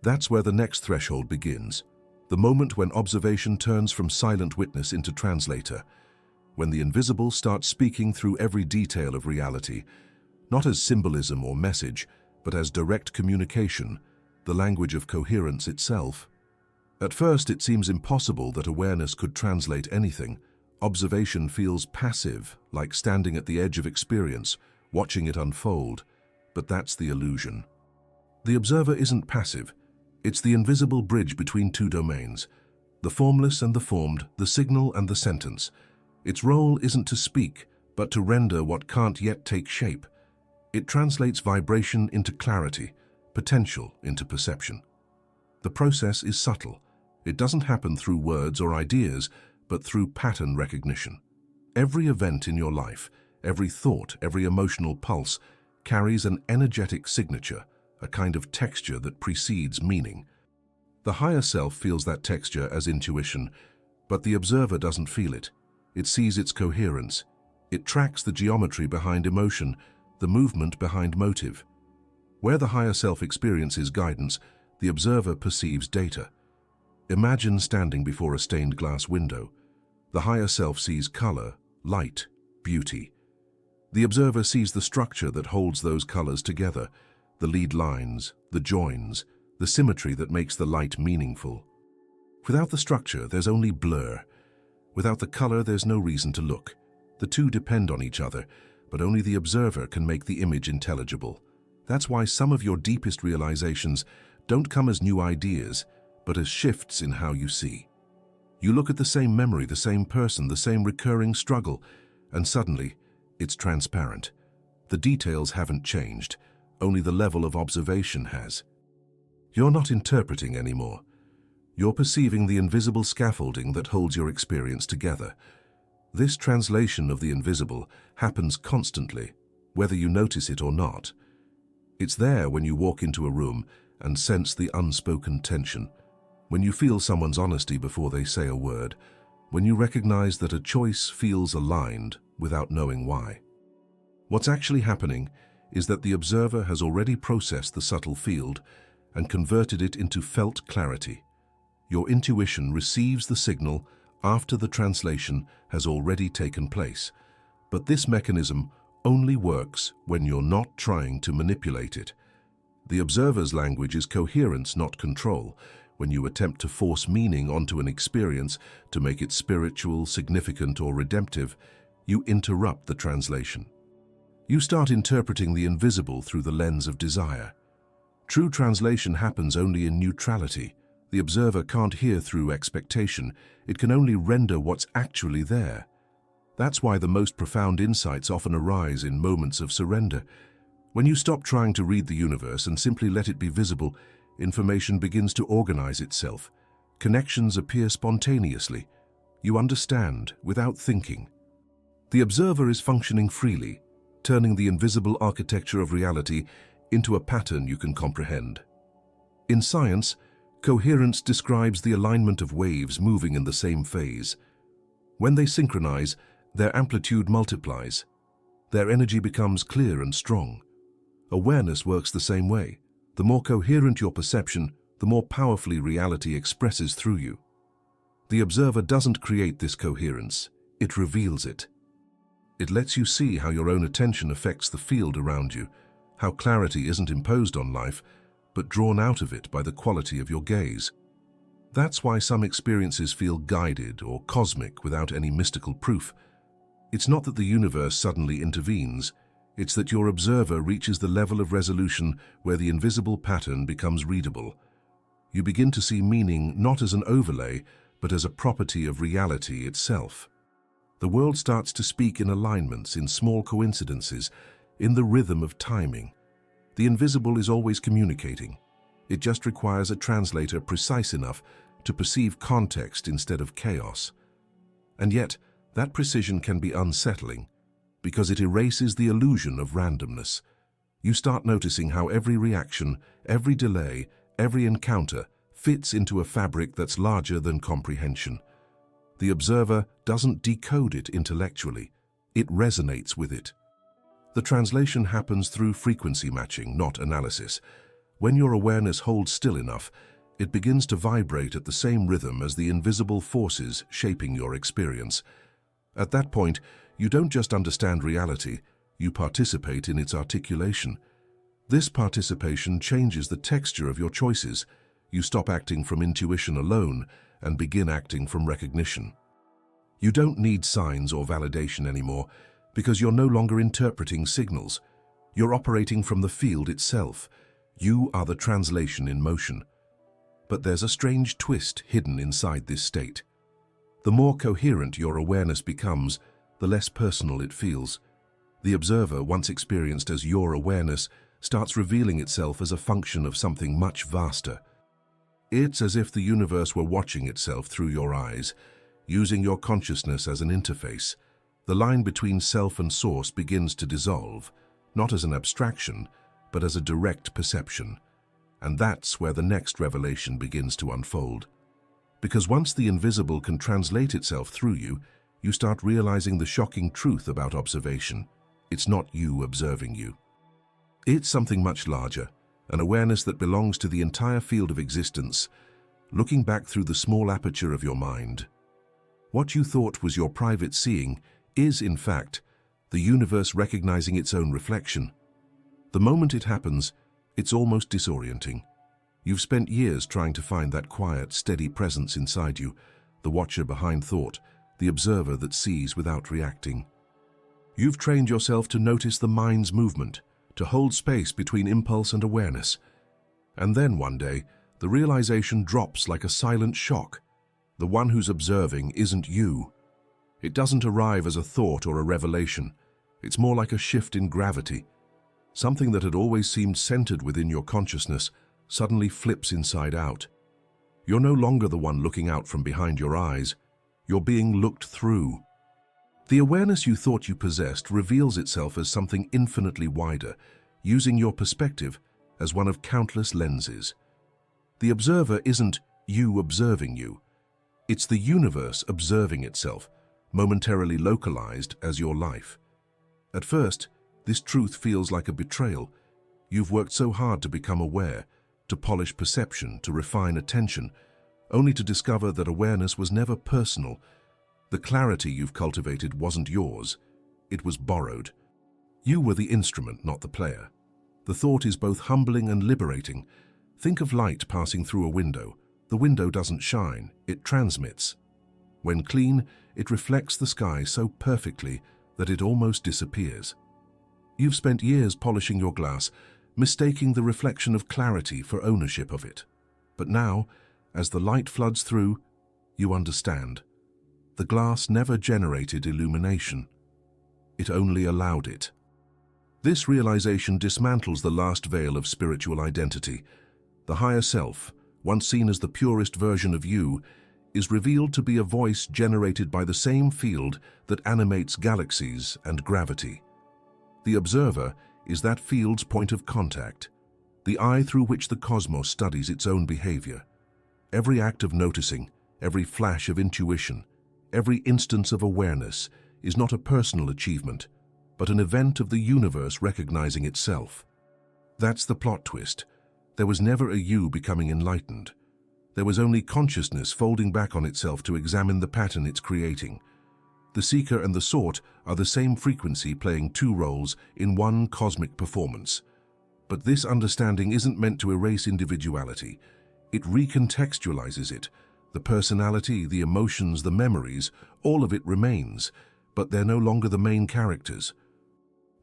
That's where the next threshold begins, the moment when observation turns from silent witness into translator, when the invisible starts speaking through every detail of reality, not as symbolism or message, but as direct communication, the language of coherence itself. At first, it seems impossible that awareness could translate anything. Observation feels passive, like standing at the edge of experience, watching it unfold. But that's the illusion. The observer isn't passive. It's the invisible bridge between two domains, the formless and the formed, the signal and the sentence. Its role isn't to speak, but to render what can't yet take shape. It translates vibration into clarity, potential into perception. The process is subtle. It doesn't happen through words or ideas, but through pattern recognition. Every event in your life, every thought, every emotional pulse, carries an energetic signature, a kind of texture that precedes meaning. The higher self feels that texture as intuition, but the observer doesn't feel it. It sees its coherence. It tracks the geometry behind emotion, the movement behind motive. Where the higher self experiences guidance, the observer perceives data. Imagine standing before a stained glass window. The higher self sees color, light, beauty. The observer sees the structure that holds those colors together, the lead lines, the joins, the symmetry that makes the light meaningful. Without the structure, there's only blur. Without the color, there's no reason to look. The two depend on each other, but only the observer can make the image intelligible. That's why some of your deepest realizations don't come as new ideas, but as shifts in how you see. You look at the same memory, the same person, the same recurring struggle, and suddenly, it's transparent. The details haven't changed, only the level of observation has. You're not interpreting anymore. You're perceiving the invisible scaffolding that holds your experience together. This translation of the invisible happens constantly, whether you notice it or not. It's there when you walk into a room and sense the unspoken tension, when you feel someone's honesty before they say a word, when you recognize that a choice feels aligned without knowing why. What's actually happening is that the observer has already processed the subtle field and converted it into felt clarity. Your intuition receives the signal after the translation has already taken place, but this mechanism only works when you're not trying to manipulate it. The observer's language is coherence, not control. When you attempt to force meaning onto an experience to make it spiritual, significant, or redemptive, you interrupt the translation. You start interpreting the invisible through the lens of desire. True translation happens only in neutrality. The observer can't hear through expectation. It can only render what's actually there. That's why the most profound insights often arise in moments of surrender. When you stop trying to read the universe and simply let it be visible, information begins to organize itself. Connections appear spontaneously. You understand without thinking. The observer is functioning freely, turning the invisible architecture of reality into a pattern you can comprehend. In science, coherence describes the alignment of waves moving in the same phase. When they synchronize, their amplitude multiplies. Their energy becomes clear and strong. Awareness works the same way. The more coherent your perception, the more powerfully reality expresses through you. The observer doesn't create this coherence, it reveals it. It lets you see how your own attention affects the field around you, how clarity isn't imposed on life, but drawn out of it by the quality of your gaze. That's why some experiences feel guided or cosmic without any mystical proof. It's not that the universe suddenly intervenes, it's that your observer reaches the level of resolution where the invisible pattern becomes readable. You begin to see meaning not as an overlay, but as a property of reality itself. The world starts to speak in alignments, in small coincidences, in the rhythm of timing. The invisible is always communicating. It just requires a translator precise enough to perceive context instead of chaos. And yet, that precision can be unsettling, because it erases the illusion of randomness. You start noticing how every reaction, every delay, every encounter fits into a fabric that's larger than comprehension. The observer doesn't decode it intellectually, it resonates with it. The translation happens through frequency matching, not analysis. When your awareness holds still enough, it begins to vibrate at the same rhythm as the invisible forces shaping your experience. At that point, you don't just understand reality, you participate in its articulation. This participation changes the texture of your choices. You stop acting from intuition alone and begin acting from recognition. You don't need signs or validation anymore because you're no longer interpreting signals. You're operating from the field itself. You are the translation in motion. But there's a strange twist hidden inside this state. The more coherent your awareness becomes, the less personal it feels. The observer, once experienced as your awareness, starts revealing itself as a function of something much vaster. It's as if the universe were watching itself through your eyes, using your consciousness as an interface. The line between self and source begins to dissolve, not as an abstraction, but as a direct perception. And that's where the next revelation begins to unfold. Because once the invisible can translate itself through you, you start realizing the shocking truth about observation. It's not you observing you. It's something much larger, an awareness that belongs to the entire field of existence, looking back through the small aperture of your mind. What you thought was your private seeing is, in fact, the universe recognizing its own reflection. The moment it happens, it's almost disorienting. You've spent years trying to find that quiet, steady presence inside you, the watcher behind thought, the observer that sees without reacting. You've trained yourself to notice the mind's movement, to hold space between impulse and awareness. And then one day, the realization drops like a silent shock. The one who's observing isn't you. It doesn't arrive as a thought or a revelation. It's more like a shift in gravity. Something that had always seemed centered within your consciousness suddenly flips inside out. You're no longer the one looking out from behind your eyes. You're being looked through. The awareness you thought you possessed reveals itself as something infinitely wider, using your perspective as one of countless lenses. The observer isn't you observing you. It's the universe observing itself, momentarily localized as your life. At first, this truth feels like a betrayal. You've worked so hard to become aware, to polish perception, to refine attention, only to discover that awareness was never personal. The clarity you've cultivated wasn't yours. It was borrowed. You were the instrument, not the player. The thought is both humbling and liberating. Think of light passing through a window. The window doesn't shine, it transmits. When clean, it reflects the sky so perfectly that it almost disappears. You've spent years polishing your glass, mistaking the reflection of clarity for ownership of it. But now, as the light floods through, you understand. The glass never generated illumination. It only allowed it. This realization dismantles the last veil of spiritual identity. The higher self, once seen as the purest version of you, is revealed to be a voice generated by the same field that animates galaxies and gravity. The observer is that field's point of contact, the eye through which the cosmos studies its own behavior. Every act of noticing, every flash of intuition, every instance of awareness is not a personal achievement, but an event of the universe recognizing itself. That's the plot twist. There was never a you becoming enlightened. There was only consciousness folding back on itself to examine the pattern it's creating. The seeker and the sought are the same frequency playing two roles in one cosmic performance. But this understanding isn't meant to erase individuality. It recontextualizes it. The personality, the emotions, the memories, all of it remains, but they're no longer the main characters.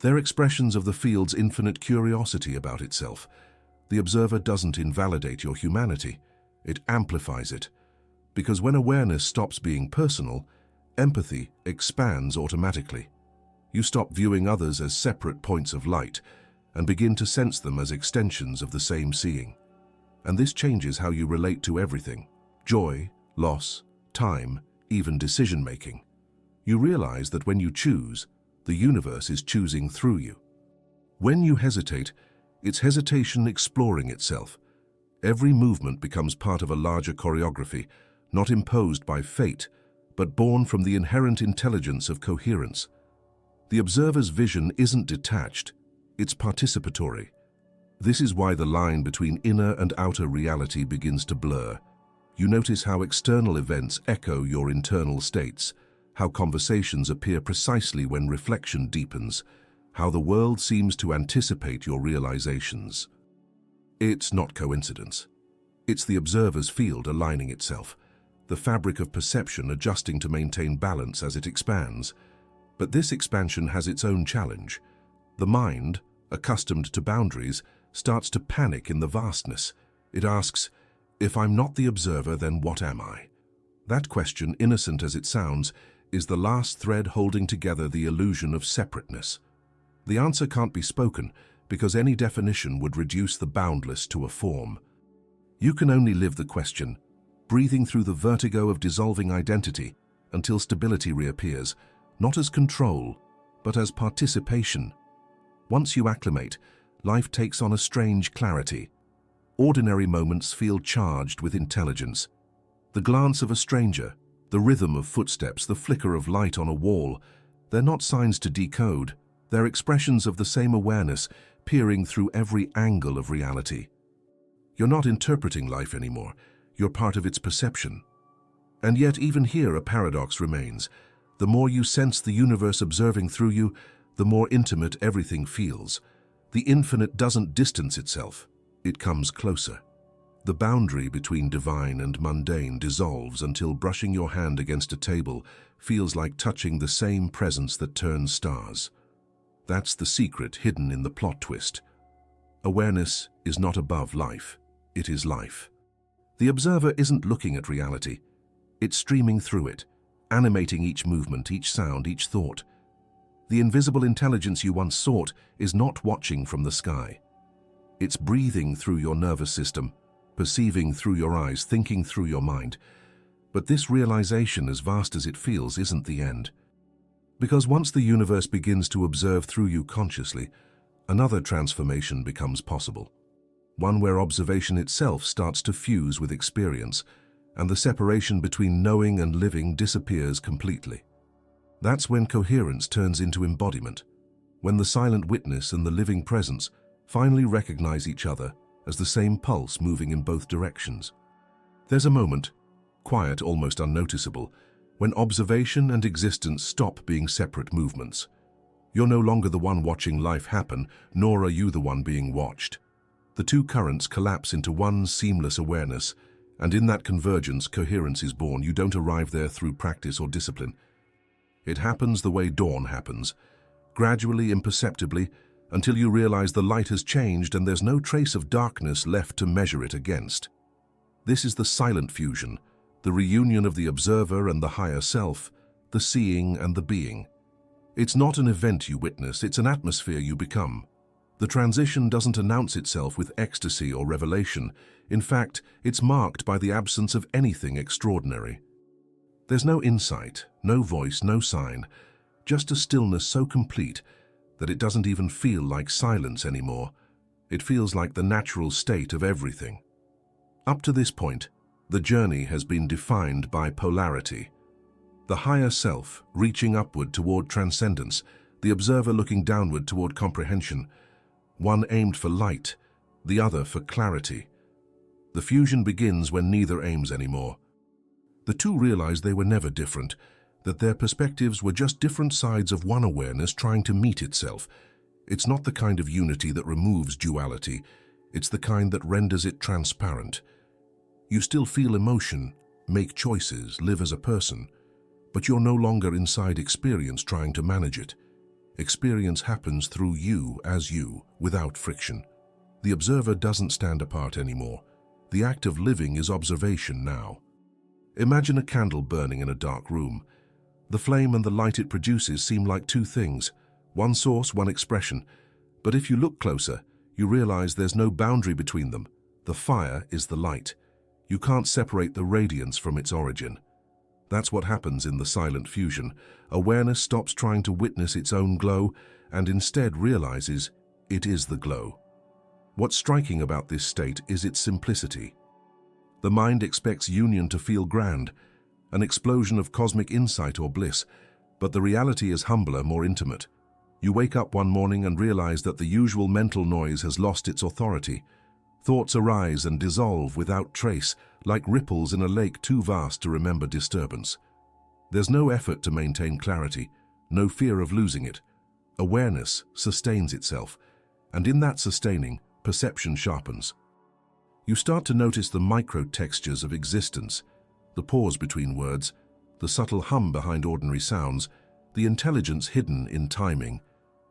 They're expressions of the field's infinite curiosity about itself. The observer doesn't invalidate your humanity. It amplifies it. Because when awareness stops being personal, empathy expands automatically. You stop viewing others as separate points of light and begin to sense them as extensions of the same seeing. And this changes how you relate to everything: joy, loss, time, even decision-making. You realize that when you choose, the universe is choosing through you. When you hesitate, it's hesitation exploring itself. Every movement becomes part of a larger choreography, not imposed by fate, but born from the inherent intelligence of coherence. The observer's vision isn't detached, it's participatory. This is why the line between inner and outer reality begins to blur. You notice how external events echo your internal states, how conversations appear precisely when reflection deepens, how the world seems to anticipate your realizations. It's not coincidence. It's the observer's field aligning itself, the fabric of perception adjusting to maintain balance as it expands. But this expansion has its own challenge. The mind, accustomed to boundaries, starts to panic in the vastness. It asks, if I'm not the observer, then what am I? That question, innocent as it sounds, is the last thread holding together the illusion of separateness. The answer can't be spoken, because any definition would reduce the boundless to a form. You can only live the question, breathing through the vertigo of dissolving identity until stability reappears, not as control, but as participation. Once you acclimate, life takes on a strange clarity. Ordinary moments feel charged with intelligence. The glance of a stranger, the rhythm of footsteps, the flicker of light on a wall, they're not signs to decode. They're expressions of the same awareness, peering through every angle of reality. You're not interpreting life anymore. You're part of its perception. And yet, even here, a paradox remains. The more you sense the universe observing through you, the more intimate everything feels. The infinite doesn't distance itself. It comes closer. The boundary between divine and mundane dissolves until brushing your hand against a table feels like touching the same presence that turns stars. That's the secret hidden in the plot twist. Awareness is not above life. It is life. The observer isn't looking at reality. It's streaming through it, animating each movement, each sound, each thought. The invisible intelligence you once sought is not watching from the sky. It's breathing through your nervous system, perceiving through your eyes, thinking through your mind. But this realization, as vast as it feels, isn't the end. Because once the universe begins to observe through you consciously, another transformation becomes possible. One where observation itself starts to fuse with experience, and the separation between knowing and living disappears completely. That's when coherence turns into embodiment, when the silent witness and the living presence finally recognize each other as the same pulse moving in both directions. There's a moment, quiet, almost unnoticeable, when observation and existence stop being separate movements. You're no longer the one watching life happen, nor are you the one being watched. The two currents collapse into one seamless awareness, and in that convergence, coherence is born. You don't arrive there through practice or discipline. It happens the way dawn happens, gradually, imperceptibly, until you realize the light has changed and there's no trace of darkness left to measure it against. This is the silent fusion, the reunion of the observer and the higher self, the seeing and the being. It's not an event you witness, it's an atmosphere you become. The transition doesn't announce itself with ecstasy or revelation. In fact, it's marked by the absence of anything extraordinary. There's no insight, no voice, no sign, just a stillness so complete that it doesn't even feel like silence anymore. It feels like the natural state of everything. Up to this point, the journey has been defined by polarity. The higher self reaching upward toward transcendence, the observer looking downward toward comprehension, one aimed for light, the other for clarity. The fusion begins when neither aims anymore. The two realize they were never different, that their perspectives were just different sides of one awareness trying to meet itself. It's not the kind of unity that removes duality, it's the kind that renders it transparent. You still feel emotion, make choices, live as a person, but you're no longer inside experience trying to manage it. Experience happens through you as you, without friction. The observer doesn't stand apart anymore. The act of living is observation now. Imagine a candle burning in a dark room. The flame and the light it produces seem like two things, one source, one expression. But if you look closer, you realize there's no boundary between them. The fire is the light. You can't separate the radiance from its origin. That's what happens in the silent fusion. Awareness stops trying to witness its own glow and instead realizes it is the glow. What's striking about this state is its simplicity. The mind expects union to feel grand, an explosion of cosmic insight or bliss, but the reality is humbler, more intimate. You wake up one morning and realize that the usual mental noise has lost its authority. Thoughts arise and dissolve without trace, like ripples in a lake too vast to remember disturbance. There's no effort to maintain clarity, no fear of losing it. Awareness sustains itself, and in that sustaining, perception sharpens. You start to notice the micro-textures of existence, the pause between words, the subtle hum behind ordinary sounds, the intelligence hidden in timing.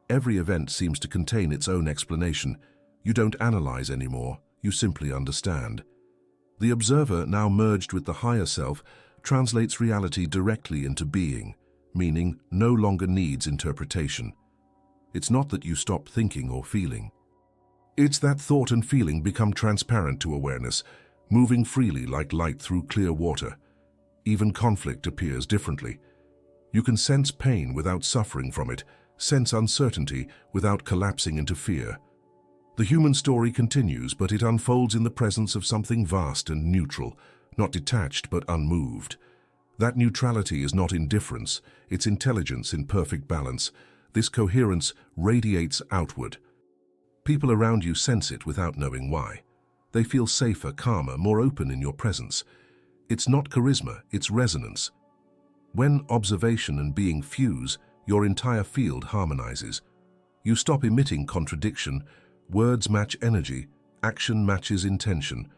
Every event seems to contain its own explanation. You don't analyze anymore, you simply understand. The observer, now merged with the higher self, translates reality directly into being, meaning no longer needs interpretation. It's not that you stop thinking or feeling. It's that thought and feeling become transparent to awareness, moving freely like light through clear water. Even conflict appears differently. You can sense pain without suffering from it, sense uncertainty without collapsing into fear. The human story continues, but it unfolds in the presence of something vast and neutral, not detached but unmoved. That neutrality is not indifference, it's intelligence in perfect balance. This coherence radiates outward. People around you sense it without knowing why. They feel safer, calmer, more open in your presence. It's not charisma, it's resonance. When observation and being fuse, your entire field harmonizes. You stop emitting contradiction, words match energy, action matches intention.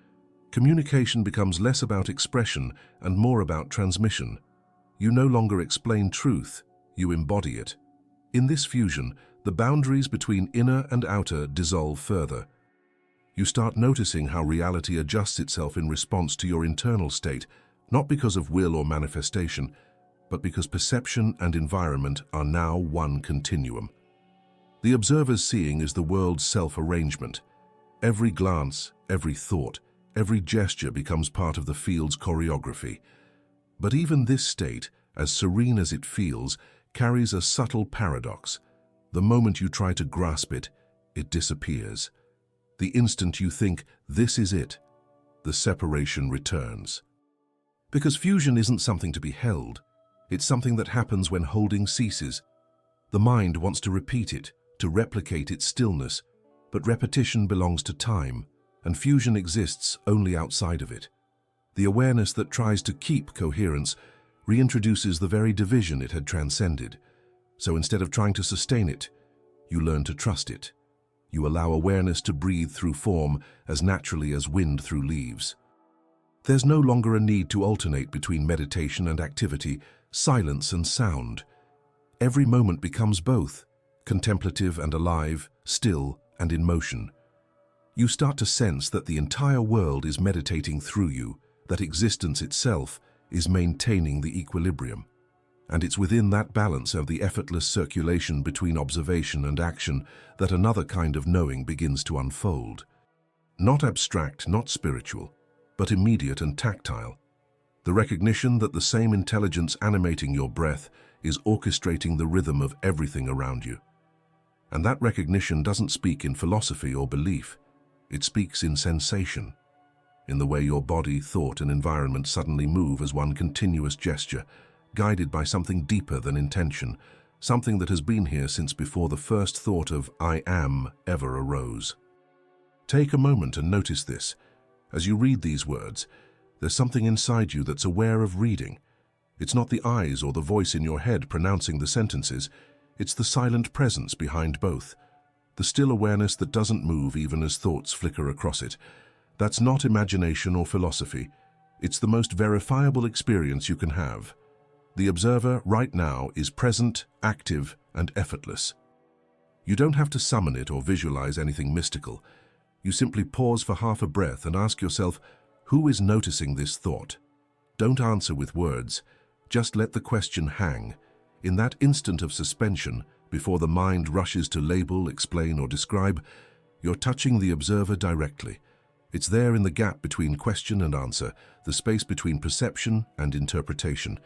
Communication becomes less about expression and more about transmission. You no longer explain truth, you embody it. In this fusion, the boundaries between inner and outer dissolve further. You start noticing how reality adjusts itself in response to your internal state, not because of will or manifestation, but because perception and environment are now one continuum. The observer's seeing is the world's self-arrangement. Every glance, every thought, every gesture becomes part of the field's choreography. But even this state, as serene as it feels, carries a subtle paradox. The moment you try to grasp it, it disappears. The instant you think, this is it, the separation returns. Because fusion isn't something to be held. It's something that happens when holding ceases. The mind wants to repeat it, to replicate its stillness, but repetition belongs to time, and fusion exists only outside of it. The awareness that tries to keep coherence reintroduces the very division it had transcended. So instead of trying to sustain it, you learn to trust it. You allow awareness to breathe through form as naturally as wind through leaves. There's no longer a need to alternate between meditation and activity, silence and sound. Every moment becomes both, contemplative and alive, still and in motion. You start to sense that the entire world is meditating through you, that existence itself is maintaining the equilibrium. And it's within that balance of the effortless circulation between observation and action that another kind of knowing begins to unfold. Not abstract, not spiritual, but immediate and tactile. The recognition that the same intelligence animating your breath is orchestrating the rhythm of everything around you. And that recognition doesn't speak in philosophy or belief. It speaks in sensation, in the way your body, thought, and environment suddenly move as one continuous gesture, guided by something deeper than intention, something that has been here since before the first thought of "I am" ever arose. Take a moment and notice this. As you read these words, there's something inside you that's aware of reading. It's not the eyes or the voice in your head pronouncing the sentences, it's the silent presence behind both. The still awareness that doesn't move even as thoughts flicker across it. That's not imagination or philosophy. It's the most verifiable experience you can have. The observer right now is present, active, and effortless. You don't have to summon it or visualize anything mystical. You simply pause for half a breath and ask yourself, who is noticing this thought? Don't answer with words. Just let the question hang. In that instant of suspension, before the mind rushes to label, explain, or describe, you're touching the observer directly. It's there in the gap between question and answer, the space between perception and interpretation.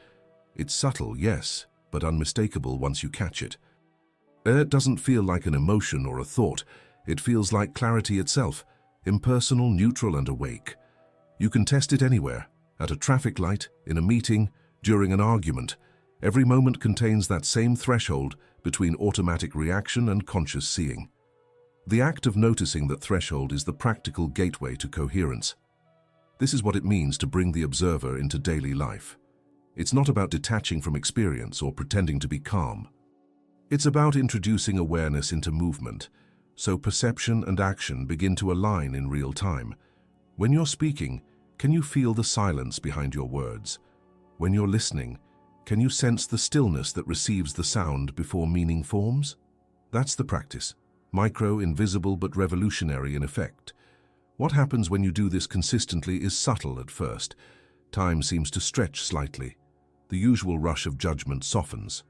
It's subtle, yes, but unmistakable once you catch it. It doesn't feel like an emotion or a thought. It feels like clarity itself, impersonal, neutral, and awake. You can test it anywhere, at a traffic light, in a meeting, during an argument. Every moment contains that same threshold between automatic reaction and conscious seeing. The act of noticing that threshold is the practical gateway to coherence. This is what it means to bring the observer into daily life. It's not about detaching from experience or pretending to be calm. It's about introducing awareness into movement, so perception and action begin to align in real time. When you're speaking, can you feel the silence behind your words? When you're listening, can you sense the stillness that receives the sound before meaning forms? That's the practice. Micro, invisible, but revolutionary in effect. What happens when you do this consistently is subtle at first. Time seems to stretch slightly. The usual rush of judgment softens.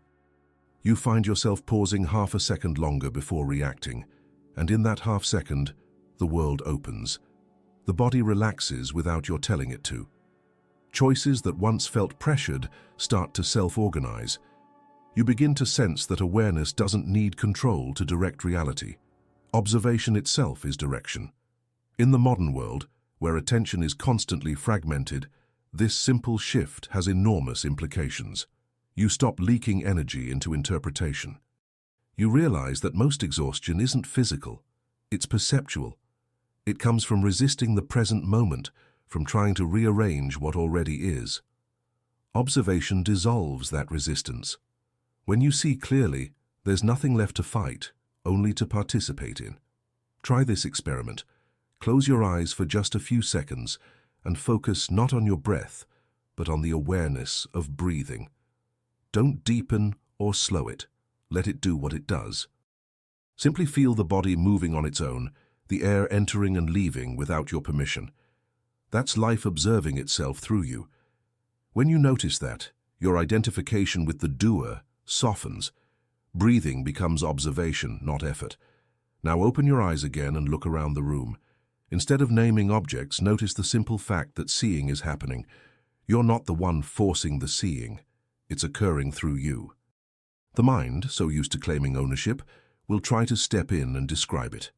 You find yourself pausing half a second longer before reacting, and in that half second, the world opens. The body relaxes without your telling it to. Choices that once felt pressured start to self-organize. You begin to sense that awareness doesn't need control to direct reality. Observation itself is direction. In the modern world, where attention is constantly fragmented, this simple shift has enormous implications. You stop leaking energy into interpretation. You realize that most exhaustion isn't physical, it's perceptual. It comes from resisting the present moment, from trying to rearrange what already is. Observation dissolves that resistance. When you see clearly, there's nothing left to fight, only to participate in. Try this experiment. Close your eyes for just a few seconds and focus not on your breath, but on the awareness of breathing. Don't deepen or slow it. Let it do what it does. Simply feel the body moving on its own, the air entering and leaving without your permission. That's life observing itself through you. When you notice that, your identification with the doer softens. Breathing becomes observation, not effort. Now open your eyes again and look around the room. Instead of naming objects, notice the simple fact that seeing is happening. You're not the one forcing the seeing. It's occurring through you. The mind, so used to claiming ownership, will try to step in and describe it.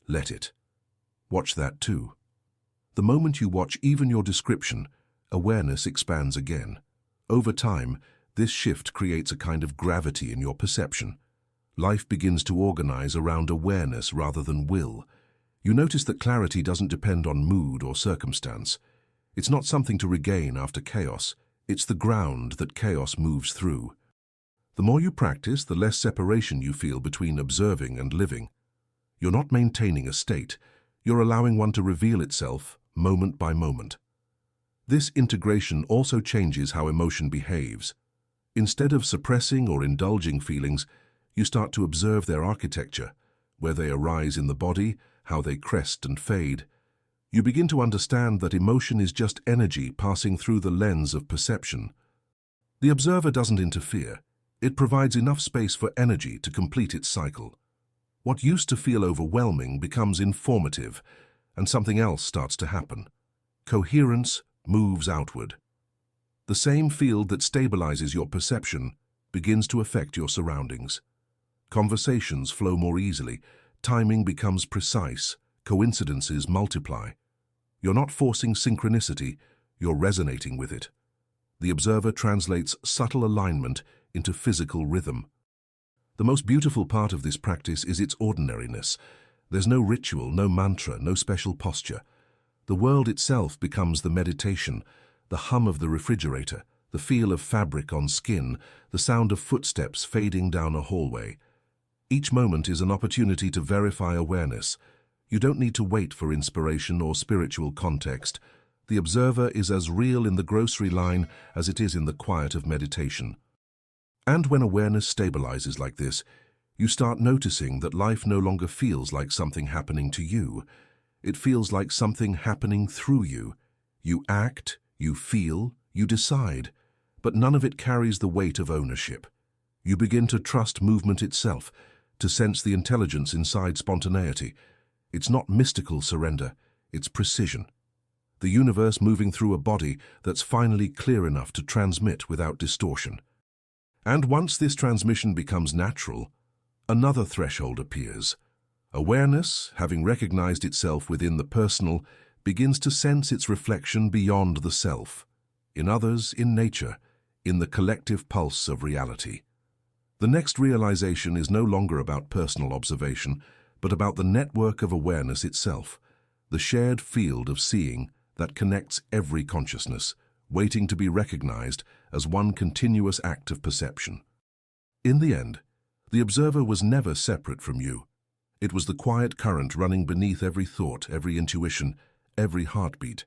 Let it. Watch that too. The moment you watch even your description, awareness expands again. Over time, this shift creates a kind of gravity in your perception. Life begins to organize around awareness rather than will. You notice that clarity doesn't depend on mood or circumstance. It's not something to regain after chaos. It's the ground that chaos moves through. The more you practice, the less separation you feel between observing and living. You're not maintaining a state. You're allowing one to reveal itself moment by moment. This integration also changes how emotion behaves. Instead of suppressing or indulging feelings, you start to observe their architecture, where they arise in the body, how they crest and fade. You begin to understand that emotion is just energy passing through the lens of perception. The observer doesn't interfere. It provides enough space for energy to complete its cycle. What used to feel overwhelming becomes informative, and something else starts to happen. Coherence moves outward. The same field that stabilizes your perception begins to affect your surroundings. Conversations flow more easily, timing becomes precise, coincidences multiply. You're not forcing synchronicity, you're resonating with it. The observer translates subtle alignment into physical rhythm. The most beautiful part of this practice is its ordinariness. There's no ritual, no mantra, no special posture. The world itself becomes the meditation, the hum of the refrigerator, the feel of fabric on skin, the sound of footsteps fading down a hallway. Each moment is an opportunity to verify awareness. You don't need to wait for inspiration or spiritual context. The observer is as real in the grocery line as it is in the quiet of meditation. And when awareness stabilizes like this, you start noticing that life no longer feels like something happening to you. It feels like something happening through you. You act, you feel, you decide, but none of it carries the weight of ownership. You begin to trust movement itself, to sense the intelligence inside spontaneity. It's not mystical surrender, it's precision. The universe moving through a body that's finally clear enough to transmit without distortion. And once this transmission becomes natural, Another threshold appears. Awareness, having recognized itself within the personal, begins to sense its reflection beyond the self, in others, in nature, in the collective pulse of reality. The next realization is no longer about personal observation, but about the network of awareness itself, the shared field of seeing that connects every consciousness, waiting to be recognized as one continuous act of perception. In the end, the observer was never separate from you. It was the quiet current running beneath every thought, every intuition, every heartbeat.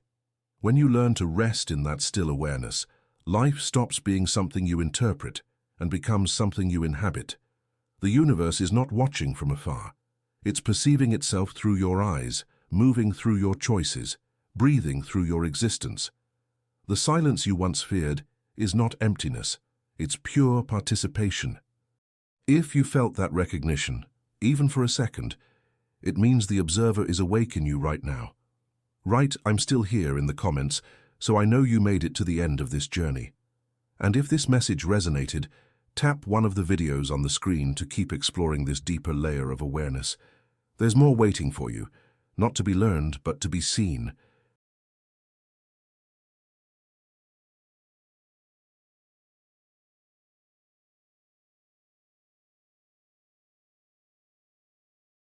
When you learn to rest in that still awareness, life stops being something you interpret and becomes something you inhabit. The universe is not watching from afar. It's perceiving itself through your eyes, moving through your choices, breathing through your existence. The silence you once feared is not emptiness, it's pure participation. If you felt that recognition, even for a second, it means the observer is awake in you right now. Write "I'm still here" in the comments, so I know you made it to the end of this journey. And if this message resonated, tap one of the videos on the screen to keep exploring this deeper layer of awareness. There's more waiting for you, not to be learned, but to be seen.